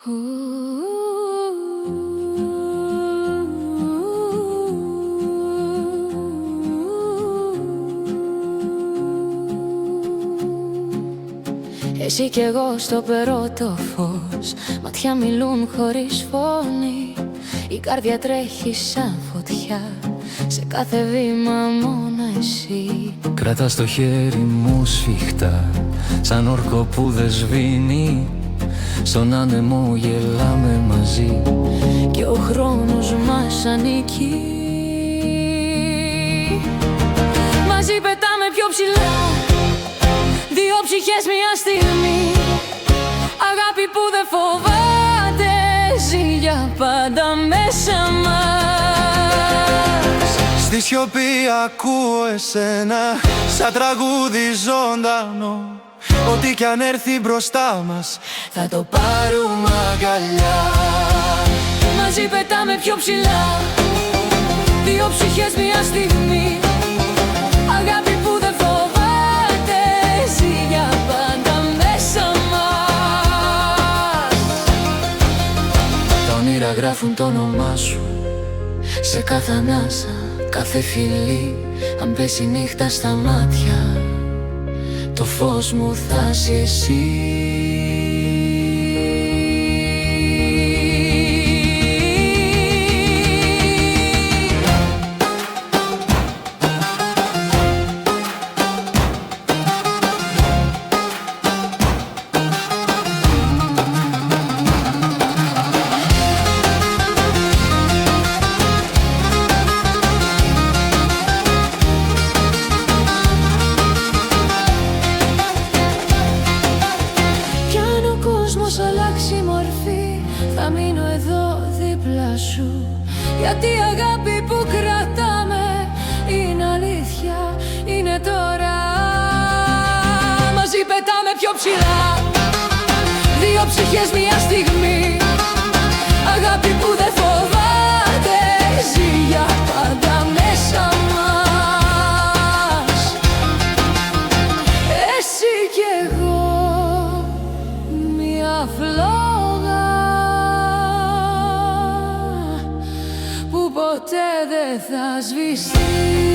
Εσύ κι εγώ στο περώτο φως, μάτια μιλούν χωρίς φωνή. Η καρδιά τρέχει σαν φωτιά, σε κάθε βήμα μόνο εσύ. Κρατάς το χέρι μου σφιχτά, σαν όρκο που δεν σβήνει. Στον άνεμο γελάμε μαζί και ο χρόνος μας ανήκει. Μαζί πετάμε πιο ψηλά, δύο ψυχές μια στιγμή. Αγάπη που δεν φοβάται, ζει για πάντα μέσα μας. Στη σιωπή ακούω εσένα, σαν τραγούδι ζωντανό. Ό,τι κι αν έρθει μπροστά μας, θα το πάρουμε αγκαλιά. Μαζί πετάμε πιο ψηλά, δύο ψυχές μια στιγμή. Αγάπη που δεν φοβάται, ζει για πάντα μέσα μας. Τα όνειρα γράφουν το όνομά σου σε κάθε ανάσα, κάθε φιλί. Αν πέσει νύχτα στα μάτια, το φως μου θα είσαι εσύ. Αλλάξει μορφή, θα μείνω εδώ δίπλα σου. Γιατί η αγάπη που κρατάμε είναι αλήθεια, είναι τώρα. Μαζί πετάμε πιο ψηλά, δύο ψυχές μια στιγμή. Αγάπη που δεν φοβάται, ζει για πάντα μέσα μας. Εσύ κι εγώ, φλόγα που ποτέ δεν θα σβηστεί.